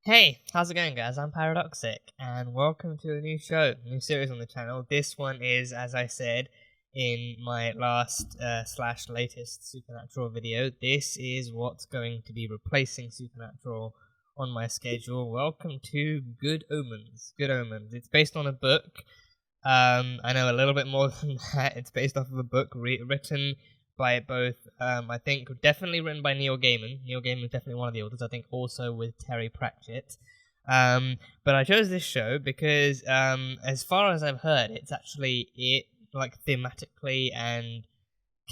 Hey, how's it going, guys? I'm Paradoxic, and welcome to a new new series on the channel. This one is, as I said in my last slash latest Supernatural video, this is what's going to be replacing Supernatural on my schedule. Welcome to Good Omens. Good Omens. It's based on a book. I know a little bit more than that. It's based off of a book written by both, I think, definitely written by Neil Gaiman. Neil Gaiman is definitely one of the authors, I think also with Terry Pratchett. But I chose this show because, as far as I've heard, it's actually, thematically and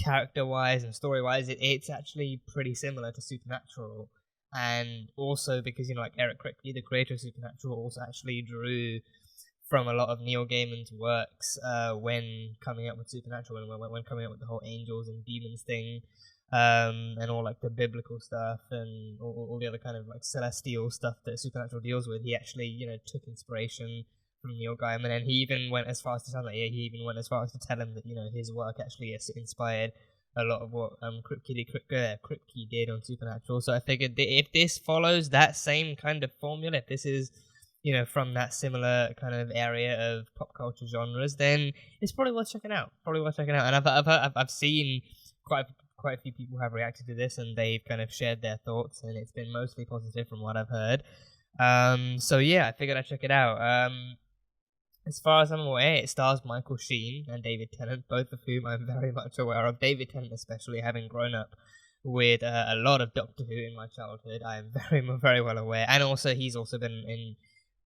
character-wise and story-wise, it's actually pretty similar to Supernatural. And also because, Eric Kripke, the creator of Supernatural, also actually drew from a lot of Neil Gaiman's works when coming up with Supernatural, when coming up with the whole angels and demons thing, and all the biblical stuff and all the other kind of celestial stuff that Supernatural deals with. He actually took inspiration from Neil Gaiman, and he even went as far as to tell him that his work actually inspired a lot of what Kripke did on Supernatural. So I figured that if this follows that same kind of formula, if this is from that similar kind of area of pop culture genres, then it's probably worth checking out. And I've seen quite a few people have reacted to this, and they've kind of shared their thoughts, and it's been mostly positive from what I've heard. So yeah, I figured I'd check it out. As far as I'm aware, it stars Michael Sheen and David Tennant, both of whom I'm very much aware of. David Tennant especially, having grown up with a lot of Doctor Who in my childhood, I am very well aware. And also, he's also been in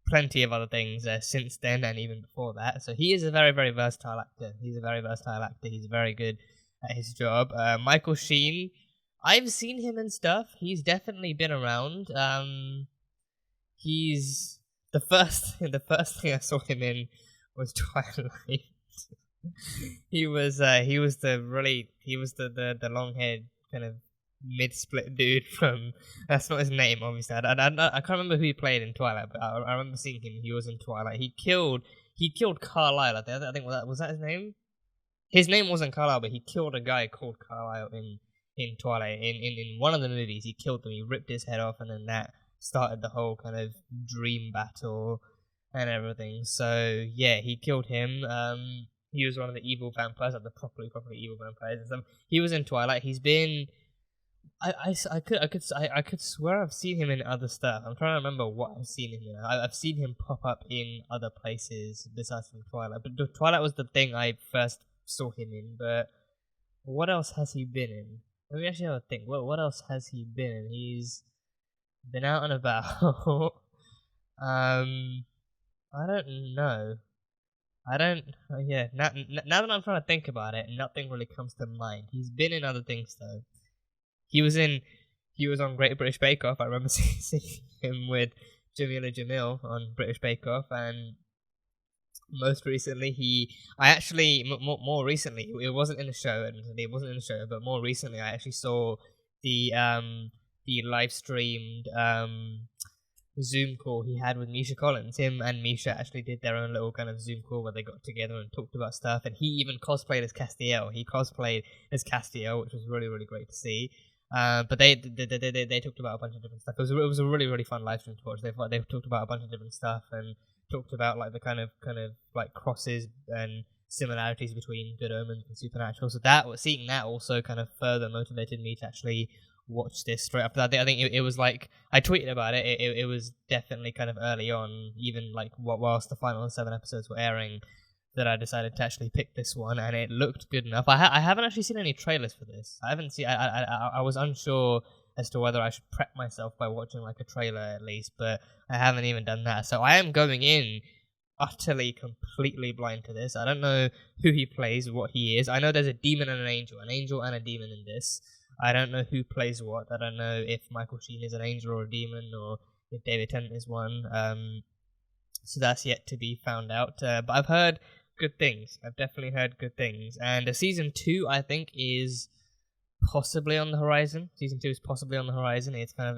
plenty of other things since then and even before that. So he is a very, very versatile actor. He's very good at his job. Michael Sheen, I've seen him in stuff. He's definitely been around. He's the first thing I saw him in was Twilight. he was the long haired kind of mid-split dude from, that's not his name obviously, I can't remember who he played in Twilight, but I remember seeing him. He was in Twilight. He killed Carlisle. I think was that his name. His name wasn't Carlisle, but he killed a guy called Carlisle in Twilight. In one of the movies, he killed him. He ripped his head off, and then that started the whole kind of dream battle and everything. So yeah, he killed him. He was one of the evil vampires, the properly evil vampires and stuff. He was in Twilight. He's been, I could swear I've seen him in other stuff. I'm trying to remember what I've seen him in. I've seen him pop up in other places besides from Twilight. But Twilight was the thing I first saw him in. But what else has he been in? Let me actually have a think. What else has he been in? He's been out and about. I don't know. Yeah. Now that I'm trying to think about it, nothing really comes to mind. He's been in other things though. He was on Great British Bake Off. I remember seeing him with Jamila Jamil on British Bake Off, and most recently more recently, it wasn't in the show, but more recently I actually saw the live streamed Zoom call he had with Misha Collins. Him and Misha actually did their own little kind of Zoom call where they got together and talked about stuff, and he even cosplayed as Castiel. Which was really, really great to see. But they talked about a bunch of different stuff. It was a really, really fun live stream to watch. They talked about a bunch of different stuff and talked about the kind of crosses and similarities between Good Omens and Supernatural. So seeing that also kind of further motivated me to actually watch this straight after that. I think it was I tweeted about it. It was definitely kind of early on, even whilst the final 7 episodes were airing, that I decided to actually pick this one, and it looked good enough. I haven't actually seen any trailers for this. I was unsure as to whether I should prep myself by watching a trailer at least, but I haven't even done that. So I am going in utterly, completely blind to this. I don't know who he plays, what he is. I know there's a demon and an angel and a demon in this. I don't know who plays what. I don't know if Michael Sheen is an angel or a demon, or if David Tennant is one. So that's yet to be found out. But I've heard good things. I've definitely heard good things. And season 2, I think, is possibly on the horizon. Season 2 is possibly on the horizon. It's kind of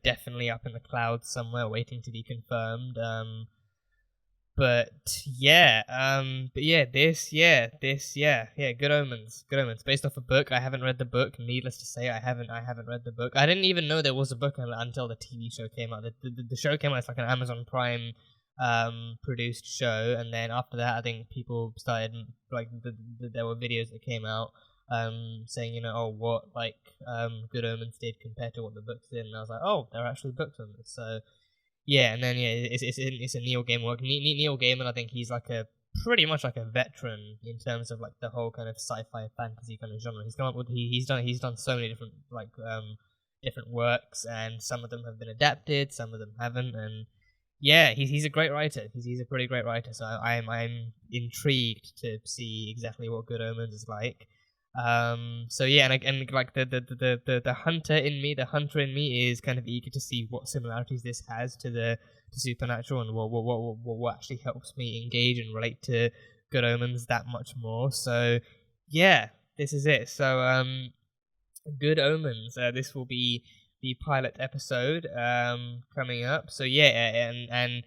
definitely up in the clouds somewhere, waiting to be confirmed. But yeah, Good Omens, Good Omens, based off a book. I haven't read the book. Needless to say, I haven't read the book. I didn't even know there was a book until the TV show came out. The show came out as like an Amazon Prime produced show, and then after that, I think people started like there were videos that came out saying, you know, oh, what like Good Omens did compared to what the books did, and I was like, oh, there are actually books on this. So yeah, and then it's a Neil Gaiman work. Neil Gaiman, I think he's like a pretty much like a veteran in terms of like the whole kind of sci-fi fantasy kind of genre. He's come up with he's done so many different like different works, and some of them have been adapted, some of them haven't, and yeah, he's a great writer. He's a pretty great writer. So I'm intrigued to see exactly what Good Omens is like. So yeah, and like the hunter in me is kind of eager to see what similarities this has to Supernatural, and what actually helps me engage and relate to Good Omens that much more. So yeah, this is it. So Good Omens. This will be the pilot episode coming up. So yeah, and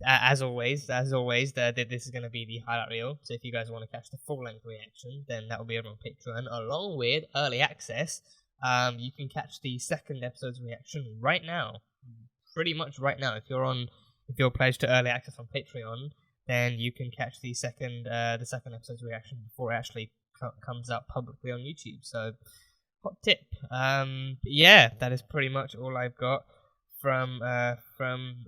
as always, this is going to be the highlight reel. So if you guys want to catch the full-length reaction, then that will be over on Patreon, along with early access. You can catch the second episode's reaction right now, pretty much right now. If you're pledged to early access on Patreon, then you can catch the second episode's reaction before it actually comes out publicly on YouTube. So, hot tip. Yeah, that is pretty much all I've got from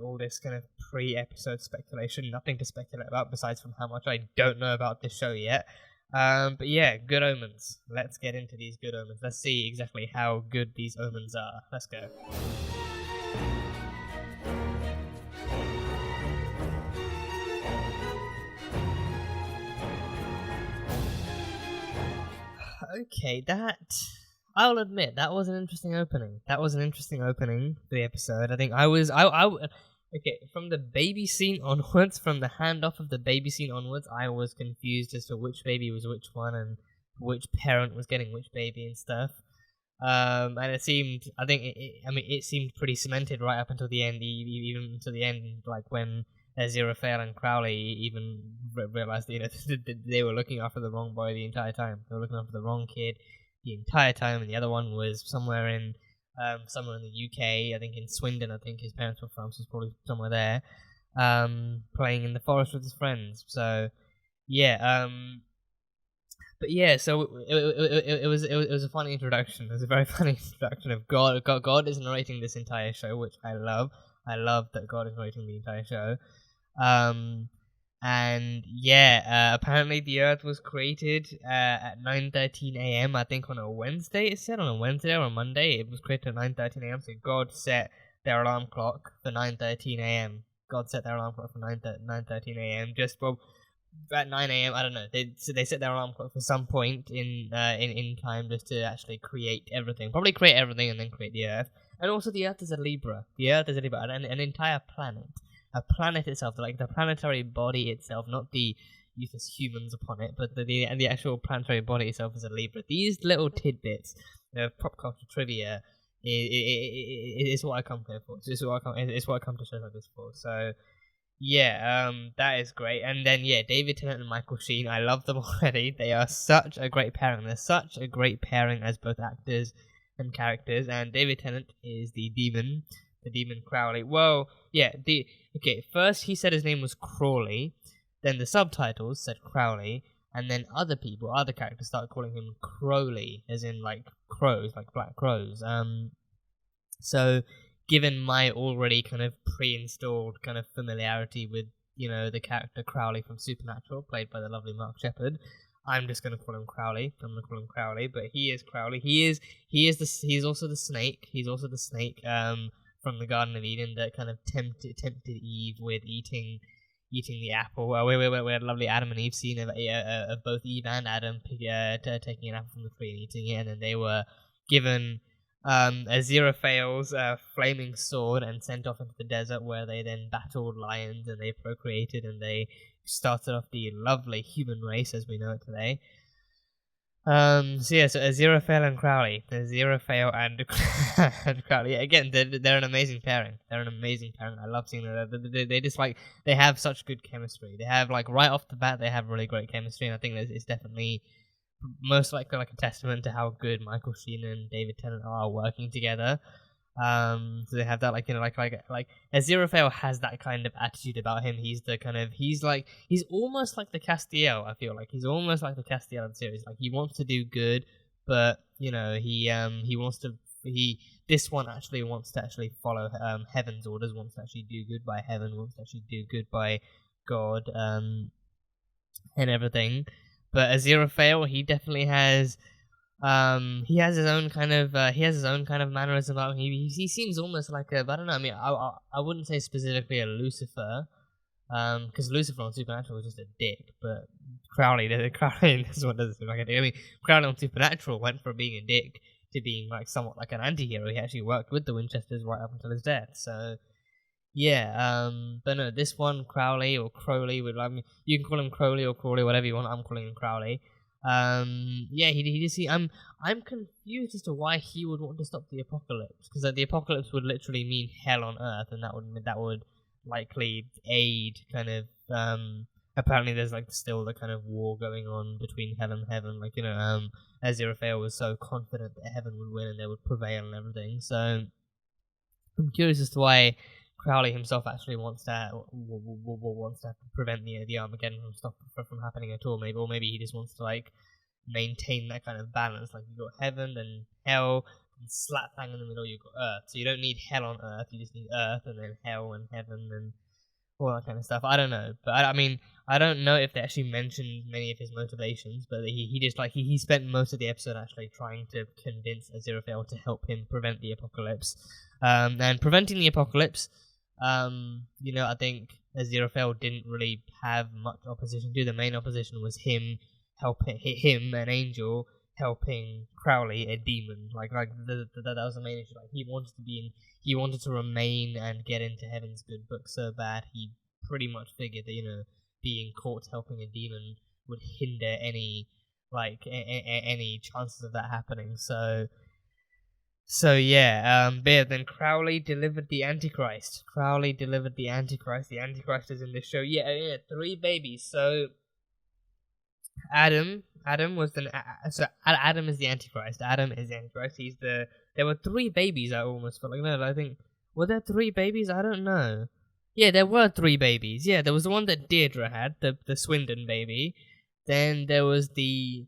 all this kind of pre-episode speculation. Nothing to speculate about besides from how much I don't know about this show yet. But yeah, Good Omens. Let's get into these Good Omens. Let's see exactly how good these omens are. Let's go. Okay, I'll admit that was an interesting opening. For the episode. I think okay, from the baby scene onwards, from the handoff of the baby scene onwards, I was confused as to which baby was which one and which parent was getting which baby and stuff. And it seemed, I think, it seemed pretty cemented right up until the end, even to the end, like when Aziraphale and Crowley even realized that, you know, they were looking after the wrong boy the entire time. They were looking after the wrong kid the entire time, and the other one was somewhere in the UK, I think in Swindon. I think his parents were from, so he's probably somewhere there, playing in the forest with his friends. So yeah, but yeah, so it was a funny introduction. It was a very funny introduction of God. God is narrating this entire show, which I love. I love that God is narrating the entire show. And yeah, apparently the Earth was created at 9:13 a.m. I think on a Wednesday. It said on a Wednesday or a Monday. It was created at 9:13 a.m. So God set their alarm clock for 9:13 a.m. God set their alarm clock for 9:13 a.m. Just at 9 a.m. I don't know. They set their alarm clock for some point in time just to actually create everything. Probably create everything and then create the Earth. And also the Earth is a Libra. An entire planet. A planet itself, like the planetary body itself, not the useless humans upon it, but the actual planetary body itself is a Libra. These little tidbits of pop culture trivia is what I come here for. It's what I come to shows like this for. So yeah, that is great. And then yeah, David Tennant and Michael Sheen, I love them already. They are such a great pairing. They're such a great pairing as both actors and characters. And David Tennant is the demon Crowley. Well, yeah, okay, first he said his name was Crawley, then the subtitles said Crowley, and then other characters started calling him Crowley, as in like crows, like black crows. So given my already kind of pre-installed kind of familiarity with, you know, the character Crowley from Supernatural, played by the lovely Mark Sheppard, I'm just gonna call him Crowley. But he is Crowley. He's also the snake. He's also the snake from the Garden of Eden that kind of tempted Eve with eating the apple. We had a lovely Adam and Eve scene of both Eve and Adam taking an apple from the tree and eating it, and then they were given Aziraphale's flaming sword and sent off into the desert, where they then battled lions and they procreated and they started off the lovely human race as we know it today. So yeah, so Aziraphale and Crowley. Aziraphale and and Crowley. Yeah, again, they're an amazing pairing. They're an amazing pairing. I love seeing them. They just like they have such good chemistry. They have like right off the bat, they have really great chemistry, and I think that it's definitely most likely like a testament to how good Michael Sheen and David Tennant are working together. So they have that like Aziraphale has that kind of attitude about him. He's the kind of he's almost like the Castiel. I feel like he's almost like the Castiel in the series. Like he wants to do good, but you know he wants to this one actually wants to actually follow heaven's orders. Wants to actually do good by heaven. Wants to actually do good by God and everything. But Aziraphale, he definitely has. He has his own kind of mannerism about him. He seems almost like a, I don't know. I mean, I wouldn't say specifically a Lucifer, because Lucifer on Supernatural was just a dick. But Crowley in this one doesn't seem like a dick. I mean, Crowley on Supernatural went from being a dick to being like somewhat like an anti-hero. He actually worked with the Winchesters right up until his death. So yeah, but no, this one Crowley or Crowley would. I mean, you can call him Crowley or Crawley, whatever you want. I'm calling him Crowley. Yeah, he just I'm confused as to why he would want to stop the apocalypse, because the apocalypse would literally mean hell on earth, and that would likely aid kind of apparently there's like still the kind of war going on between hell and heaven, like Aziraphale was so confident that heaven would win and they would prevail and everything. So I'm curious as to why Crowley himself actually wants to prevent the Armageddon from happening at all. Maybe he just wants to like maintain that kind of balance. Like you've got heaven and hell, and slap bang in the middle you've got earth. So you don't need hell on earth. You just need earth and then hell and heaven and all that kind of stuff. I don't know, but I mean, I don't know if they actually mentioned many of his motivations, but he just like he spent most of the episode actually trying to convince Aziraphale to help him prevent the apocalypse. And preventing the apocalypse, I think Aziraphale didn't really have much opposition to. The main opposition was him an angel, helping Crowley, a demon. That was the main issue. Like he wanted to remain and get into Heaven's Good Book so bad. He pretty much figured that being caught helping a demon would hinder any any chances of that happening. So yeah, but yeah, then Crowley delivered the Antichrist. The Antichrist is in this show. Yeah, 3 babies. So Adam was Adam is the Antichrist. There were 3 babies. I almost felt like no. I think were there 3 babies? I don't know. Yeah, there were 3 babies. Yeah, there was the one that Deirdre had, the Swindon baby. Then there was the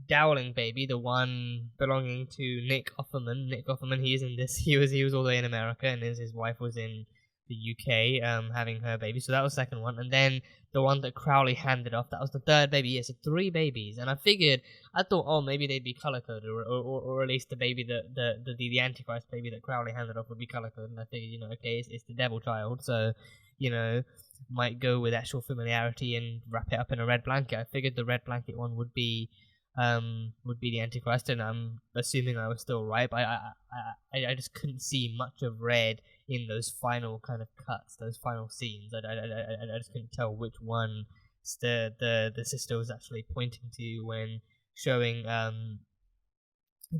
Dowling baby, the one belonging to Nick Offerman. He was all the way in America, and his wife was in the UK, having her baby. So that was the second one, and then the one that Crowley handed off, that was the 3rd baby. Yes, so 3 babies, and I thought, oh, maybe they'd be color coded, or at least the baby the Antichrist baby that Crowley handed off would be color coded. And I figured, okay, it's the devil child, so might go with actual familiarity and wrap it up in a red blanket. I figured the red blanket one would be the Antichrist, and I'm assuming I was still right, but I just couldn't see much of red in those final kind of cuts, those final scenes. I just couldn't tell which one the sister was actually pointing to when showing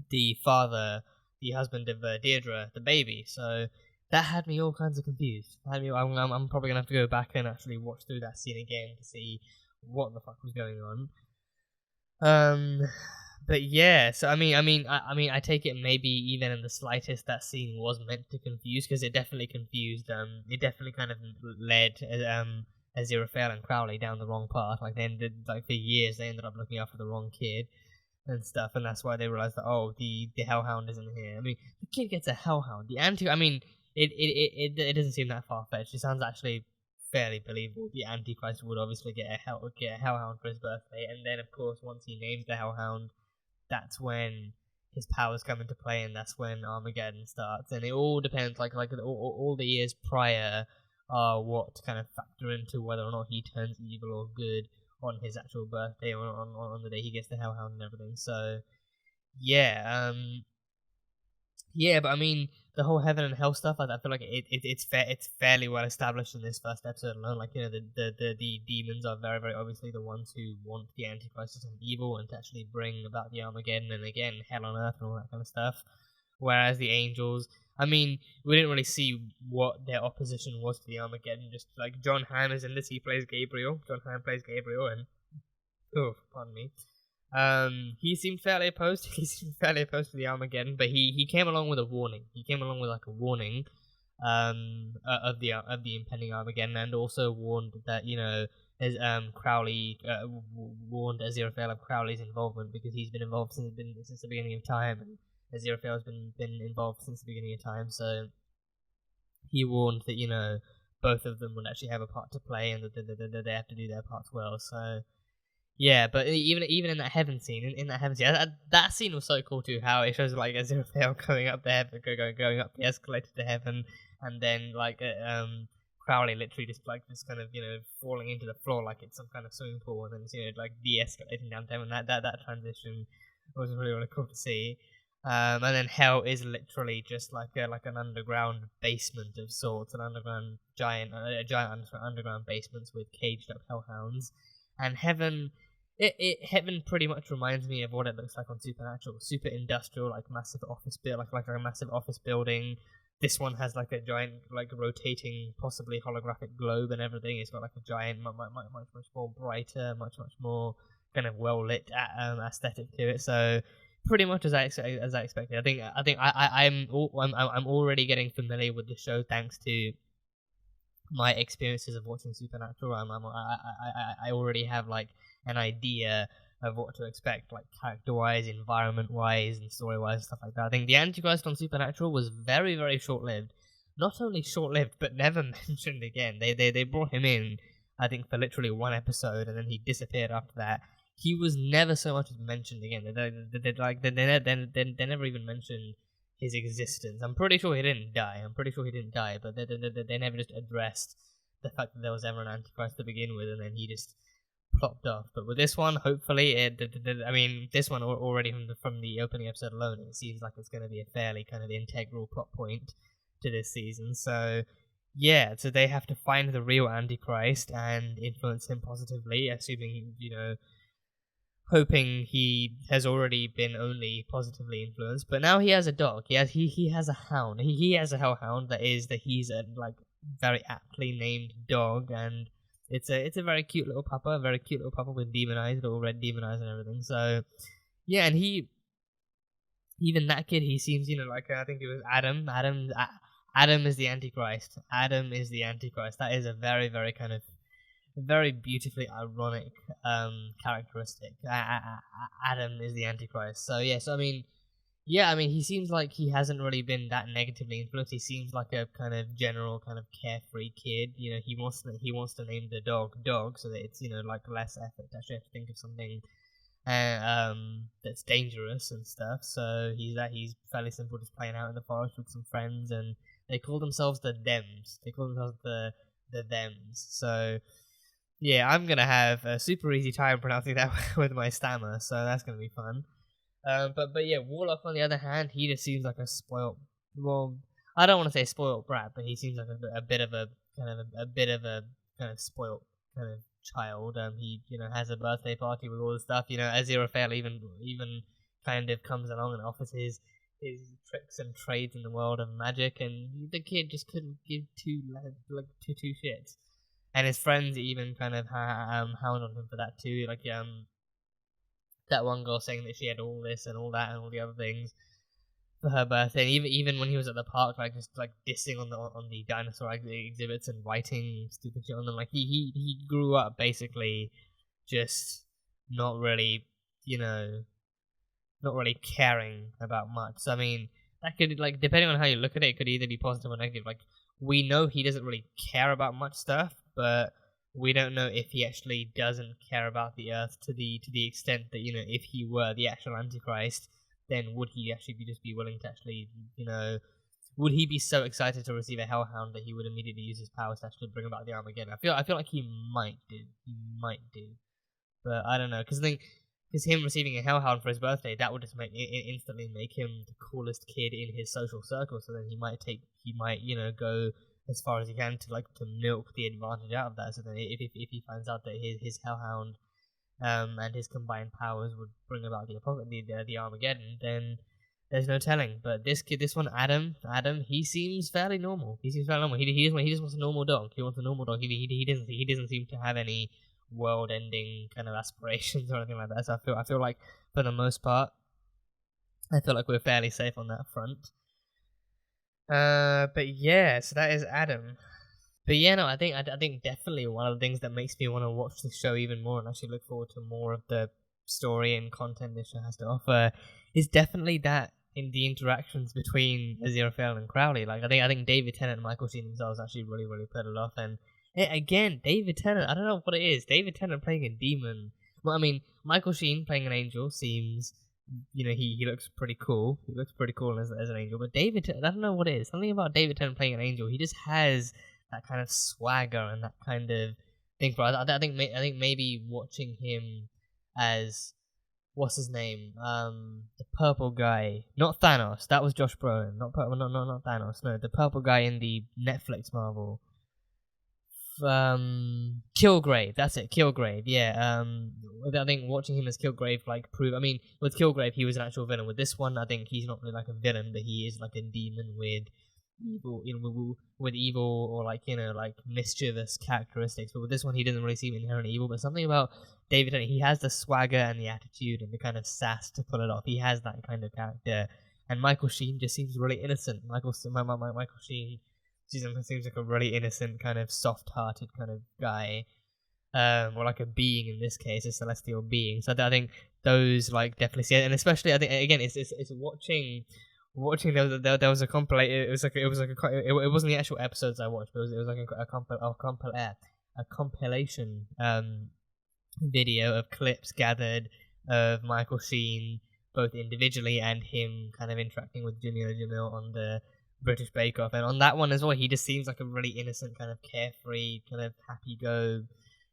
the father, the husband of Deirdre, the baby. So that had me all kinds of confused. I'm probably gonna have to go back and actually watch through that scene again to see what the fuck was going on. But yeah, so I mean, I take it maybe even in the slightest that scene was meant to confuse, because it definitely confused. It definitely kind of led Aziraphale and Crowley down the wrong path. Like they ended, for years they ended up looking after the wrong kid and stuff, and that's why they realized that the Hellhound isn't here. I mean, the kid gets a Hellhound. It doesn't seem that far fetched. It sounds actually fairly believable. The Antichrist would obviously get a Hellhound for his birthday, and then of course once he names the Hellhound, that's when his powers come into play, and that's when Armageddon starts. And it all depends, all the years prior are what kind of factor into whether or not he turns evil or good on his actual birthday, or on the day he gets the Hellhound and everything. So yeah, Yeah, but I mean, the whole heaven and hell stuff, I feel like it's fairly well established in this first episode alone. Like, the demons are very, very obviously the ones who want the Antichrist to turn evil and to actually bring about the Armageddon and again hell on earth and all that kind of stuff. Whereas the angels, I mean, we didn't really see what their opposition was to the Armageddon. Just like John Hamm is in this, he plays Gabriel. John Hamm plays Gabriel, and pardon me. He seemed fairly opposed. He seemed fairly opposed to the Armageddon, but he came along with a warning. He came along with like a warning, of the impending Armageddon, and also warned that as Crowley warned Aziraphale of Crowley's involvement because he's been involved since the beginning of time, and Aziraphale's been involved since the beginning of time. So he warned that both of them would actually have a part to play, and that they have to do their parts well. So. Yeah, but even in that heaven scene, that scene was so cool too. How it shows like Aziraphale going up there, going up the escalator to heaven, and then like Crowley literally just kind of falling into the floor like it's some kind of swimming pool, and then it's, like de-escalating down to heaven. That transition was really, really cool to see. And then hell is literally just like an underground basement of sorts, an underground giant underground basements with caged up hellhounds, and heaven. Heaven pretty much reminds me of what it looks like on Supernatural. Super industrial, like massive office like a massive office building. This one has like a giant, like rotating, possibly holographic globe and everything. It's got like a giant, much more brighter, much more kind of well lit aesthetic to it. So pretty much as I expected. I think I'm already getting familiar with the show thanks to my experiences of watching Supernatural. I already have like an idea of what to expect, like character-wise, environment-wise, and story-wise, stuff like that. I think the Antichrist on Supernatural was very, very short-lived. Not only short-lived, but never mentioned again. They brought him in, I think, for literally one episode, and then he disappeared after that. He was never so much as mentioned again. They never even mentioned his existence. I'm pretty sure he didn't die, but they never just addressed the fact that there was ever an Antichrist to begin with, and then he just plopped off. But with this one, hopefully, this one already from the opening episode alone, it seems like it's going to be a fairly kind of integral plot point to this season. So yeah, so they have to find the real Antichrist and influence him positively, assuming hoping he has already been only positively influenced. But now he has a dog. He has a hound. He has a hellhound he's a like very aptly named dog, and it's a very cute little pupper, with demon eyes, little red demon eyes and everything. So yeah, and even that kid, he seems like I think it was Adam. Adam is the Antichrist. That is a very, very kind of very beautifully ironic characteristic. Adam is the Antichrist. So yes, he seems like he hasn't really been that negatively influenced. He seems like a kind of general, kind of carefree kid. He wants to name the dog, so that it's like less effort to actually have to think of something that's dangerous and stuff. So he's fairly simple, just playing out in the forest with some friends, and they call themselves the Dems. The Dems. So yeah, I'm gonna have a super easy time pronouncing that with my stammer, so that's gonna be fun. But yeah, Warlock on the other hand, he just seems like a spoiled. Well, I don't want to say spoiled brat, but he seems like a bit of a spoiled kind of child. He has a birthday party with all the stuff. Aziraphale even kind of comes along and offers his tricks and trades in the world of magic, and the kid just couldn't give two shits. And his friends even kind of hound on him for that too. Like that one girl saying that she had all this and all that and all the other things for her birthday. And even when he was at the park, like just like dissing on the dinosaur exhibits and writing stupid shit on them. Like he grew up basically just not really caring about much. So that could, like, depending on how you look at it, it could either be positive or negative. Like, we know he doesn't really care about much stuff, but we don't know if he actually doesn't care about the Earth to the extent that if he were the actual Antichrist, then would he actually just be willing to actually would he be so excited to receive a hellhound that he would immediately use his powers to actually bring about the Armageddon? I feel like he might do, but I don't know, because I think because him receiving a hellhound for his birthday, that would just instantly make him the coolest kid in his social circle. So then he might go as far as he can to milk the advantage out of that. So then if he finds out that his hellhound and his combined powers would bring about the Armageddon, then there's no telling. But this one, Adam, he seems fairly normal. He just wants a normal dog. He wants a normal dog. He doesn't seem to have any world-ending kind of aspirations or anything like that. So I feel like for the most part, I feel like we're fairly safe on that front. But yeah, so that is Adam. But yeah, no, I think definitely one of the things that makes me want to watch this show even more and actually look forward to more of the story and content this show has to offer is definitely that in the interactions between Aziraphale and Crowley. Like I think David Tennant and Michael Sheen themselves actually really put it off. And again, David Tennant, I don't know what it is. David Tennant playing a demon. Well, I mean, Michael Sheen playing an angel seems, he looks pretty cool. He looks pretty cool as an angel. But David Tennant, I don't know what it is. Something about David Tennant playing an angel. He just has that kind of swagger and that kind of thing. I think maybe watching him as, what's his name? The purple guy, not Thanos. That was Josh Brolin. Not Thanos. No, the purple guy in the Netflix Marvel. Kilgrave. That's it. Kilgrave. Yeah. I think watching him as Kilgrave with Kilgrave he was an actual villain. With this one, I think he's not really like a villain, but he is like a demon with evil or like mischievous characteristics. But with this one, he doesn't really seem inherently evil. But something about David Tennant, he has the swagger and the attitude and the kind of sass to pull it off. He has that kind of character. And Michael Sheen just seems really innocent. Michael Sheen seems like a really innocent, kind of soft-hearted kind of guy, or like a being in this case, a celestial being. So I think those definitely see it, and especially I think again it's watching. There was a compilation. It wasn't the actual episodes I watched, but it was like a compilation video of clips gathered of Michael Sheen both individually and him kind of interacting with Jamila Jamil on the British Bake Off, and on that one as well, he just seems like a really innocent, kind of carefree, kind of happy-go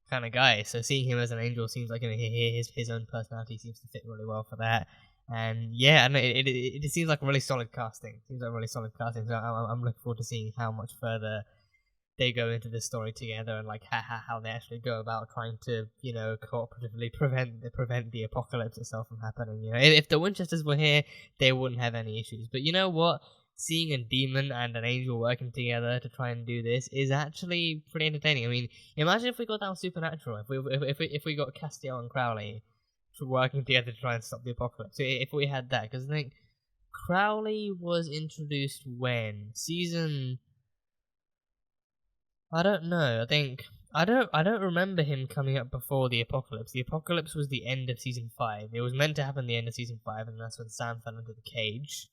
kind of guy. So seeing him as an angel seems like his own personality seems to fit really well for that. And yeah, it seems like a really solid casting. So I'm looking forward to seeing how much further they go into this story together, and how they actually go about trying to cooperatively prevent the apocalypse itself from happening. If the Winchesters were here, they wouldn't have any issues. But you know what? Seeing a demon and an angel working together to try and do this is actually pretty entertaining. I mean, imagine if we got down Supernatural, if we got Castiel and Crowley working together to try and stop the apocalypse. So if we had that, because I think Crowley was introduced when season. I don't know. I don't remember him coming up before the apocalypse. The apocalypse was the end of season 5. It was meant to happen the end of season 5, and that's when Sam fell into the cage.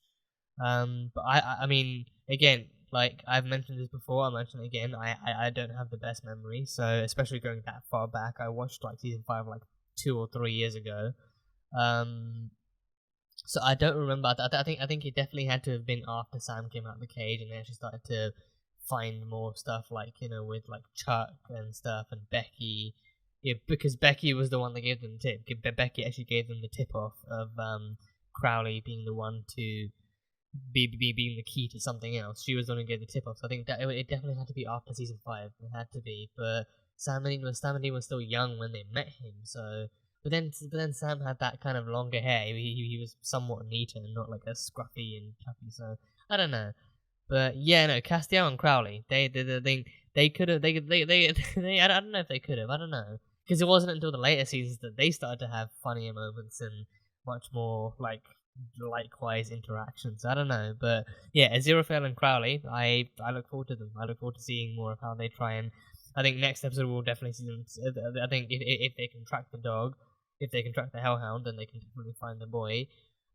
But I mean, again, like I've mentioned this before, I'll mention it again. I don't have the best memory, so especially going that far back, I watched season 5 2 or 3 years ago. So I don't remember. I think it definitely had to have been after Sam came out of the cage, and they actually started to find more stuff with Chuck and stuff and Becky. Yeah, because Becky was the one that gave them the tip. Becky actually gave them the tip off of Crowley being the one to being the key to something else. She was the one who gave the tip off. So I think that it definitely had to be after season 5. It had to be. But Sam and Dean was still young when they met him. So, but then Sam had that kind of longer hair. He was somewhat neater and not like a scruffy and chuffy. So I don't know. But yeah, no, Castiel and Crowley. They could have. I don't know if they could have. I don't know, because it wasn't until the later seasons that they started to have funnier moments and much more likewise interactions. I don't know, but yeah, Aziraphale and Crowley, I look forward to them. I look forward to seeing more of how they try, and I think next episode we'll definitely see them. I think if they can track the dog, if they can track the hellhound, then they can definitely find the boy,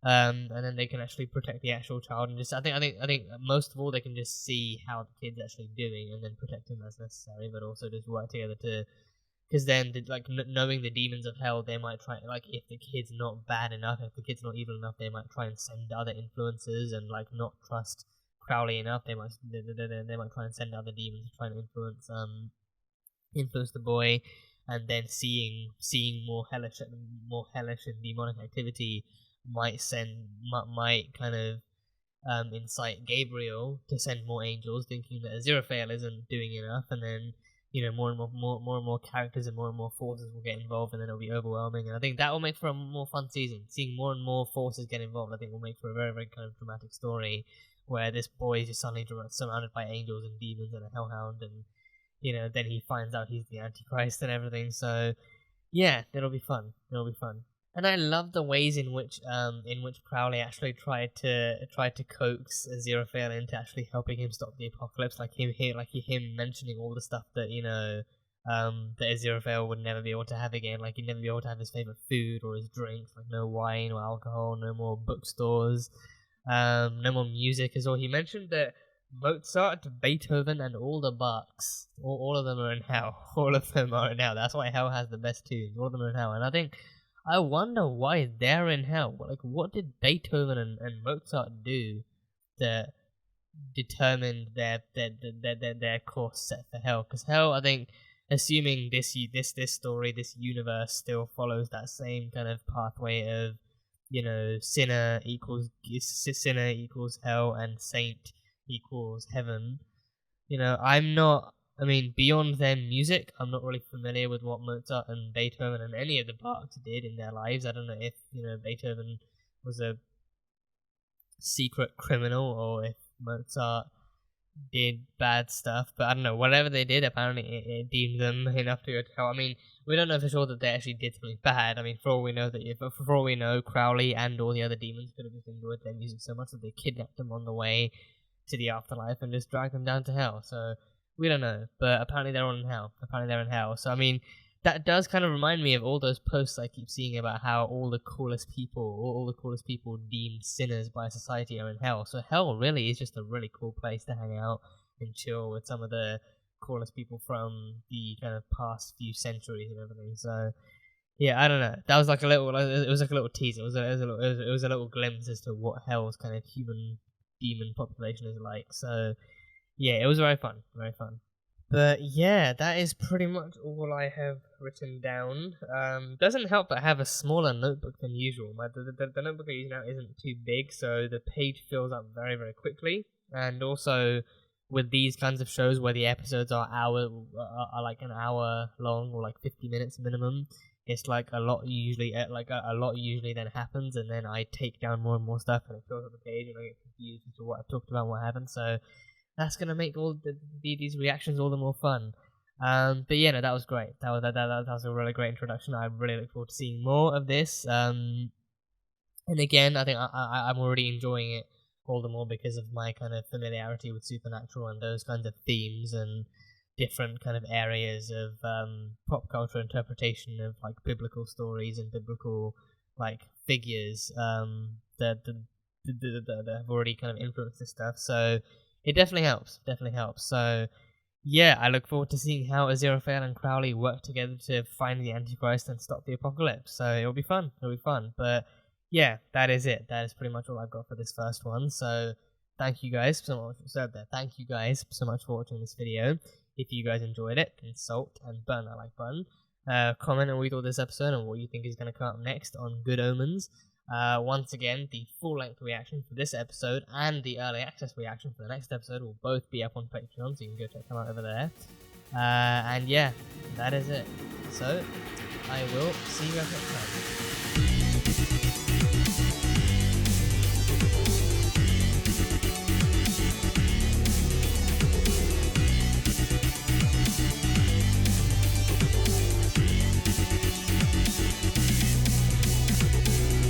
and then they can actually protect the actual child. And just I think most of all they can just see how the kid's actually doing, and then protect him as necessary, but also just work together to. Because then, knowing the demons of hell, they might try, if the kid's not bad enough, if the kid's not evil enough, they might try and send other influences and, not trust Crowley enough. They might try and send other demons to try and influence the boy. and then seeing more hellish and demonic activity might kind of incite Gabriel to send more angels, thinking that Aziraphale isn't doing enough, and then more and more characters and more forces will get involved, and then it'll be overwhelming. And I think that will make for a more fun season. Seeing more and more forces get involved, I think will make for a very, very kind of dramatic story, where this boy is just suddenly surrounded by angels and demons and a hellhound, and then he finds out he's the Antichrist and everything. So yeah, it'll be fun. And I love the ways in which Crowley actually tried to coax Aziraphale into actually helping him stop the apocalypse, like him mentioning all the stuff that that Aziraphale would never be able to have again, like he'd never be able to have his favorite food or his drinks, like no wine or alcohol, no more bookstores, no more music as well. He mentioned that Mozart, Beethoven, and all the Bachs, all of them are in hell. All of them are in hell. That's why hell has the best tunes. All of them are in hell, and I wonder why they're in hell. Like, what did Beethoven and Mozart do that determined their course set for hell? Because hell, I think, assuming this story, this universe still follows that same kind of pathway of, sinner equals hell and saint equals heaven. Beyond their music, I'm not really familiar with what Mozart and Beethoven and any of the Bachs did in their lives. I don't know if, Beethoven was a secret criminal or if Mozart did bad stuff, but I don't know. Whatever they did, apparently it deemed them enough to go to hell. We don't know for sure that they actually did something bad. For all we know, Crowley and all the other demons could have just enjoyed their music so much that they kidnapped them on the way to the afterlife and just dragged them down to hell. So we don't know, but apparently they're in hell. So that does kind of remind me of all those posts I keep seeing about how all the coolest people deemed sinners by society are in hell. So hell really is just a really cool place to hang out and chill with some of the coolest people from the kind of past few centuries and everything. So yeah, I don't know. That was like a little. It was like a little teaser. It was a little glimpse as to what hell's kind of human demon population is like. So yeah, it was very fun. But yeah, that is pretty much all I have written down. Doesn't help that I have a smaller notebook than usual. The notebook I use now isn't too big, so the page fills up very, very quickly. And also, with these kinds of shows where the episodes are like an hour long or like 50 minutes minimum, it's like a lot usually then happens, and then I take down more and more stuff, and it fills up the page, and I get confused as to what I've talked about and what happened. So that's gonna make all these reactions all the more fun. But yeah, no, that was great. That was a really great introduction. I really look forward to seeing more of this. And again, I think I'm already enjoying it all the more because of my kind of familiarity with supernatural and those kinds of themes and different kind of areas of pop culture interpretation of like biblical stories and biblical like figures that have already kind of influenced this stuff. So it definitely helps. So yeah, I look forward to seeing how Aziraphale and Crowley work together to find the Antichrist and stop the apocalypse. So it'll be fun. But yeah, that is it. That is pretty much all I've got for this first one. So thank you guys so much for watching this video. If you guys enjoyed it, consult and burn that like button. Comment on what you thought of this episode and what you think is going to come up next on Good Omens. Once again, the full-length reaction for this episode and the early access reaction for the next episode will both be up on Patreon, so you can go check them out over there. And yeah, that is it. So, I will see you guys next time.